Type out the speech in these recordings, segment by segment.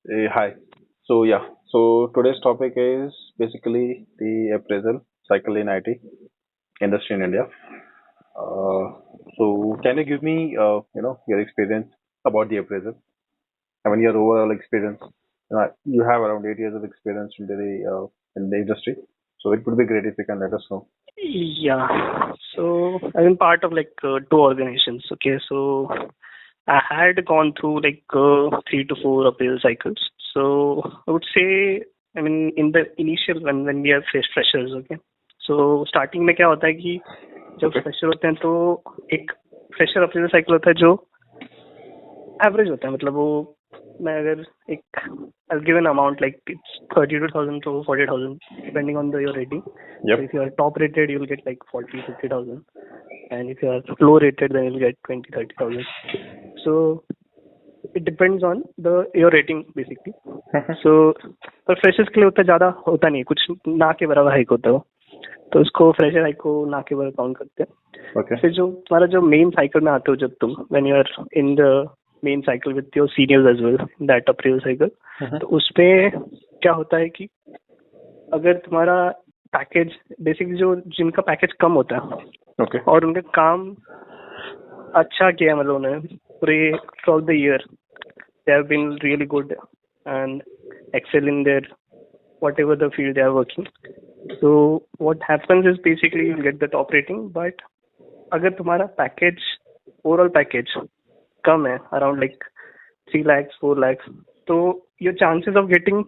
Hi. So today's topic is basically the appraisal cycle in IT industry in India. Uh, so can you give me, your experience about the appraisal? I mean, your overall experience. You have around 8 years of experience in the industry. So it would be great if you can let us know. Yeah. So I've been part of two organizations. Okay. So I had gone through 3 to 4 appraisal cycles. So I would say, I mean, in the initial when we are freshers. Okay. So starting में क्या होता है कि जब Okay. Fresher होते हैं तो एक फ्रेशर अप्रेजल साइकिल होता है जो एवरेज होता है मतलब वो मैं अगर एक I'll give an amount like it's 32,000 to 40,000 depending on your rating. Yep. So if you are top rated, you'll get like 40, 50,000. And if you are low rated, then you'll get 20, 30,000. So it depends on your rating basically. So पर freshers के लिए उतना ज़्यादा होता नहीं है, कुछ ना के बराबर हाइक होता है वो, तो उसको फ्रेशर हाइक को ना के बराबर काउंट करते हैं. Okay. फिर जो तुम्हारा जो मेन साइकिल में आते हो जब तुम when you are in the main cycle with your seniors as well that appraisal cycle, तो उसमें क्या होता है कि अगर तुम्हारा पैकेज बेसिकली जो जिनका पैकेज कम होता है Okay. और उनका काम अच्छा किया मतलब उन्होंने पूरे through the year they have been really good and excel in there whatever the field they are working. So what happens is basically you get the top rating, but अगर तुम्हारा पैकेज ओवरऑल पैकेज कम है around like 3 lakhs 4 lakhs, तो your chances of getting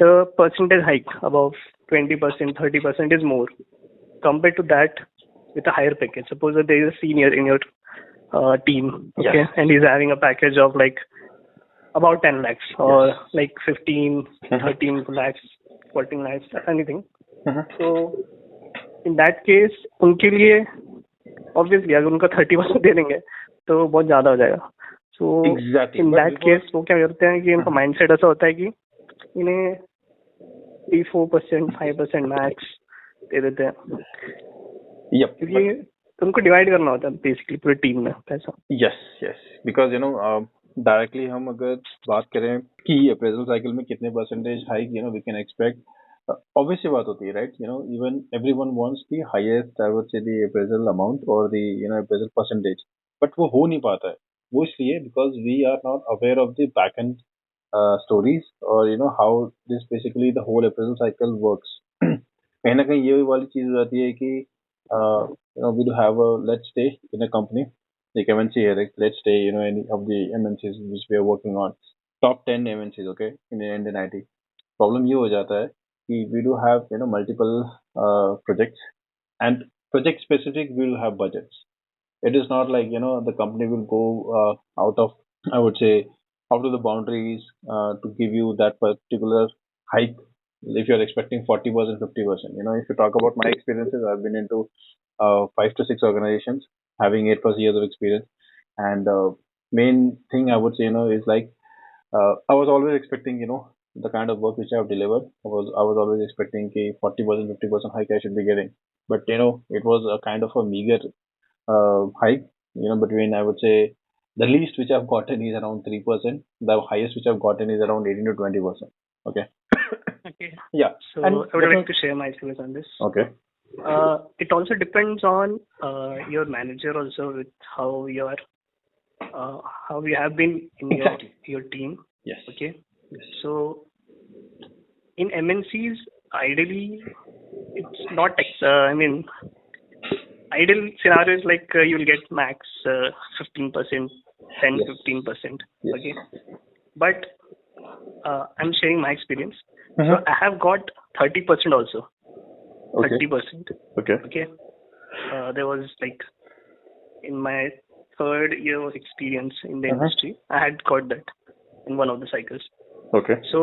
the percentage hike above 20% 30% is more compared to that with a higher package. Suppose that there is a senior in your team, okay, Yes. and he's having a package of like about 10 lakhs or like 15 13 lakhs 14 lakhs anything. So in that case उनके लिए obviously अगर उनका 30% दे देंगे तो बहुत ज्यादा हो जाएगा. So Exactly. in But that because- case वो क्या करते हैं कि उनका माइंडसेट ऐसा होता है कि इन्हें 3-4% 5% मैक्स दे देते हैं Yep. क्योंकि उनको डिवाइड करना होता है बेसिकली पूरी टीम में पैसा. यस यस बिकॉज डायरेक्टली हम अगर बात करें कि अप्रेजल साइकिल में कितने percentage hike we can expect, obvious सी बात होती है right. Even everyone wants the highest I would say the appraisal amount और द अप्रेजल परसेंटेज, बट वो हो नहीं पाता है. वो इसलिए because we are not aware of the back end stories और how this basically the whole appraisal cycle works. कहीं ना कहीं ये वाली चीज हो जाती है कि we do have a let's say in a company like MNC here, like, let's say any of the MNCs which we are working on, top 10 MNCs, okay, in Indian IT. Problem ये हो जाता है कि we do have multiple projects, and project specific we will have budgets. It is not like the company will go out of, I would say, out of the boundaries to give you that particular hike if you're expecting 40% 50%. If you talk about my experiences, I've been into 5 to 6 organizations having 8+ years of experience, and main thing I would say is like I was always expecting the kind of work which I have delivered. I was always expecting 40% 50% hike I should be getting, but it was a kind of a meager hike. Between, I would say, the least which I've gotten is around 3%. The highest which I've gotten is around 18 to 20%. Okay. Okay. Yeah. So And I would like to share my experience on this. Okay. It also depends on your manager also with how you have been in Exactly. your team. Yes. Okay. Yes. So in MNCs, ideally, it's not. I mean, ideal scenario is like you'll get max 15%, 10, Yes. 15%. Yes. Okay. But I'm sharing my experience. Mhm. So I have got 30% also. Okay. 30%. Okay. Okay. There was like in my third year of experience in the industry, I had got that in one of the cycles. Okay. So,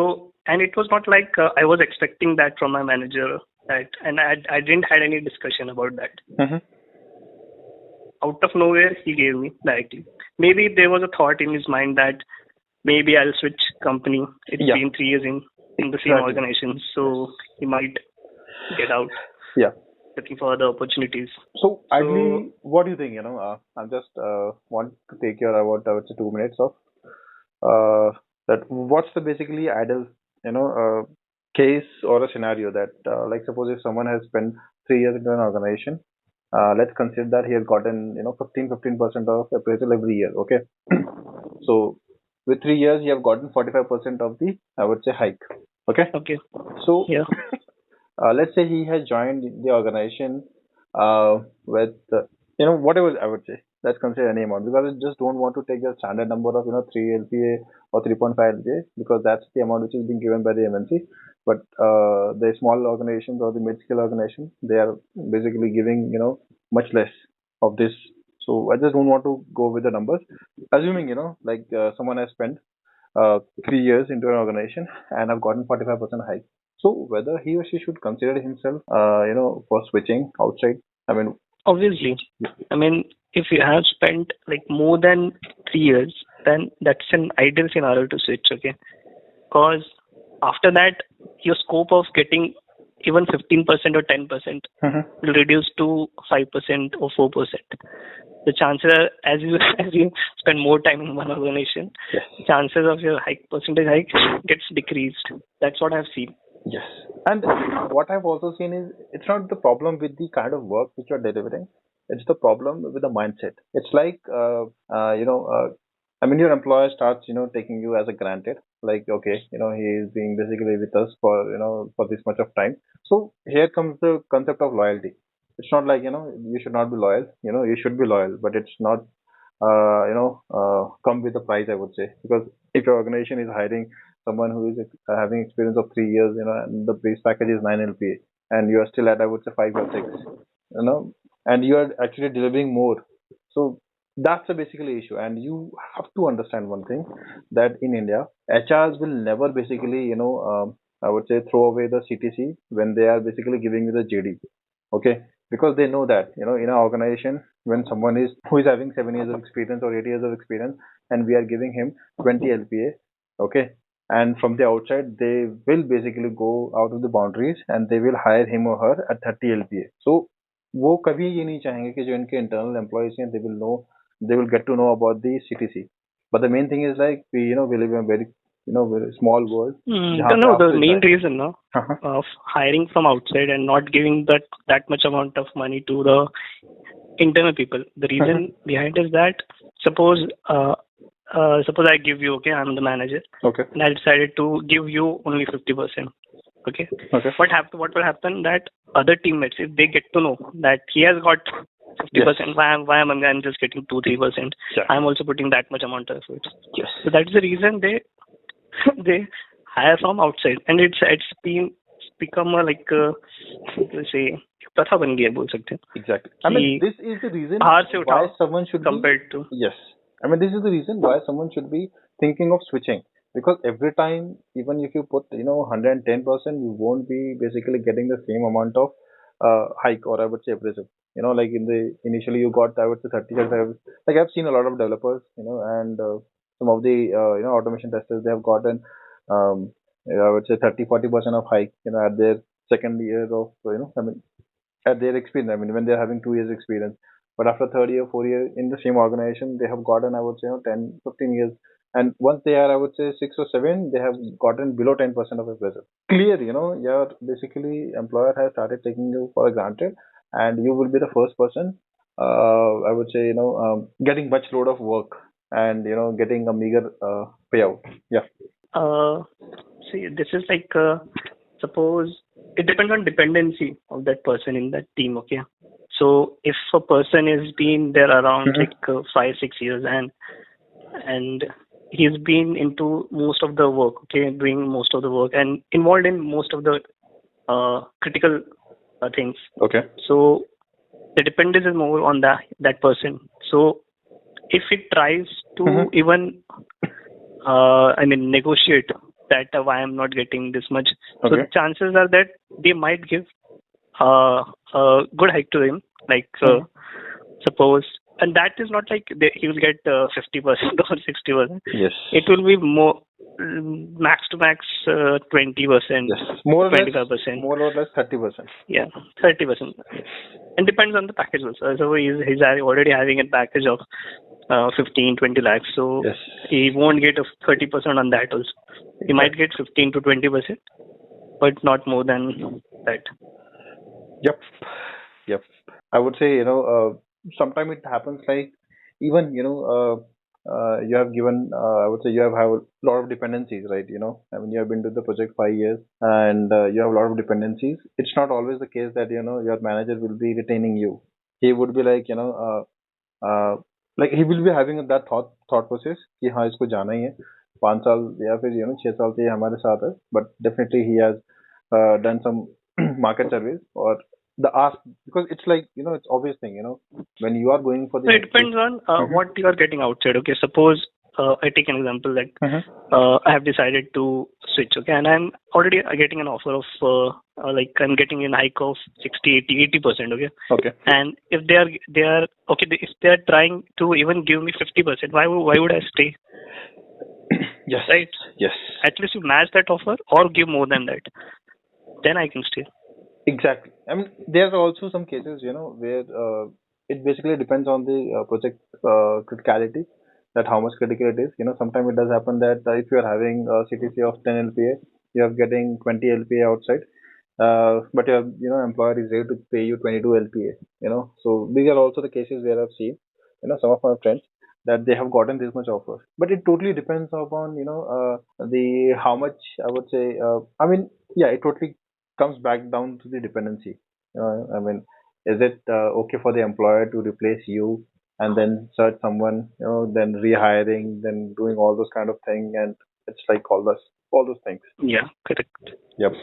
and it was not like I was expecting that from my manager, that, and I didn't had any discussion about that. Mhm. Out of nowhere, he gave me directly. Maybe there was a thought in his mind that maybe I'll switch company. It's Yeah. been 3 years in the same Exactly. organization, so he might get out. Yeah. Looking for other opportunities. So, ideally, what do you think? I'm just want to take your about I would say 2 minutes of that what's the basically ideal, you know, case or a scenario that, like suppose if someone has spent 3 years into an organization, let's consider that he has gotten, 15% of appraisal every year. Okay. So with 3 years, you have gotten 45% of the, I would say, hike. Okay. Okay. So Yeah. let's say he has joined the organization with, whatever I would say. Let's consider any amount because I just don't want to take the standard number of, 3 LPA or 3.5 LPA because that's the amount which is being given by the MNC. But the small organizations or the mid-scale organizations, they are basically giving, much less of this. So I just don't want to go with the numbers. Assuming, like someone has spent 3 years into an organization and have gotten 45% hike. So whether he or she should consider himself, for switching outside. I mean, Obviously. I mean, if you have spent like more than 3 years, then that's an ideal scenario to switch. Okay. Because after that, your scope of getting even 15% or 10% will reduce to 5% or 4%. The chances are, as you as you spend more time in one organization, yes, chances of your percentage hike gets decreased. That's what I've seen. yes. And what I've also seen is it's not the problem with the kind of work which you're delivering. It's the problem with the mindset. It's like, I mean, your employer starts, taking you as a granted. Like, okay, he is being basically with us for, for this much of time. So here comes the concept of loyalty. It's not like, you should not be loyal. You should be loyal, but it's not, come with a price, I would say. Because if your organization is hiring someone who is having experience of 3 years, and the base package is 9 LPA, and you are still at, I would say, 5 or 6, and you are actually delivering more. So that's the basically issue. And you have to understand one thing that in India, HRs will never basically, I would say, throw away the CTC when they are basically giving you the JD. Okay, because they know that, in our organization, when someone is who is having 7 years of experience or 8 years of experience, and we are giving him 20 LPA, okay, and from the outside they will basically go out of the boundaries and they will hire him or her at 30 LPA. So वो कभी ये नहीं चाहेंगे कि जो इनके internal employees हैं, they will get to know about the CTC. But the main thing is like we live in a very small world. The main reason of hiring from outside and not giving that much amount of money to the internal people. The reason behind is that suppose I give you, okay, I'm the manager, okay, and I decided to give you only 50%. Okay. What will happen that other teammates, if they get to know that he has got 50%, yes, why am I just getting 2-3%? Yeah. I'm also putting that much amount of effort. Yes. So that's the reason they hire from outside, and it's become a like say प्रथा बन गया बोल सकते हैं. Exactly. I mean, this is the reason why someone should compared to. Yes. I mean, this is the reason why someone should be thinking of switching, because every time, even if you put 110%, you won't be basically getting the same amount of hike, or I would say appraisal. Like initially you got, I would say, 30. Like I've seen a lot of developers, and some of the automation testers, they have gotten I would say 30-40% of hike, at their second year of I mean, at their experience. I mean, when they're having 2 years experience, but after third year, 4 year in the same organization, they have gotten, I would say, 10, 15 years. And once they are, I would say, 6 or 7, they have gotten below 10% of appraisal. Clear, your basically employer has started taking you for granted, and you will be the first person, I would say, getting much load of work and, getting a meager payout. Yeah. See, this is like, suppose it depends on dependency of that person in that team. Okay. So if a person has been there around 5-6 years and he's been into most of the work, okay, doing most of the work and involved in most of the critical things. Okay. So the dependence is more on that person. So if it tries to even negotiate that why I'm not getting this much, so the chances are that they might give a good hike to him, like suppose, and that is not like he will get 50% or 60%. Yes, it will be more max to max 20%. Yes, more or 25%, more or less 30%. Yeah, 30%. And depends on the package also. So he's already having a package of 15-20 lakhs. So Yes. he won't get a 30% on that also. He might get 15 to 20%, but not more than that. Yep. Yep. I would say, sometimes it happens like even, you have given, I would say you have a lot of dependencies, right? I mean, you have been to the project 5 years and you have a lot of dependencies. It's not always the case that, your manager will be retaining you. He would be like, he will be having that thought process कि हाँ इसको जाना ही है 5 साल या फिर 6 साल से ये हमारे साथ है but definitely he has done some market surveys or the ask because it's like it's obvious thing when you are going for the So it depends on what you are getting outside. Okay, suppose I take an example like I have decided to switch. Okay, and I'm already getting an offer of like I'm getting a hike of 60, 80%. Okay. Okay. And if they are okay, if they are trying to even give me 50%, why would I stay? Yes. Right. Yes. At least you match that offer or give more than that. Then I can stay. Exactly. I mean, there are also some cases, where it basically depends on the project criticality, that how much critical it is. Sometimes it does happen that if you are having a CTC of 10 LPA, you are getting 20 LPA outside, but your employer is ready to pay you 22 LPA. So these are also the cases where I've seen, some of my friends that they have gotten this much offer, but it totally depends upon the how much I would say. I mean, yeah, it totally comes back down to the dependency. I mean, is it okay for the employer to replace you and then search someone, then rehiring, then doing all those kind of thing, and it's like all those things. Yeah, correct. Yep.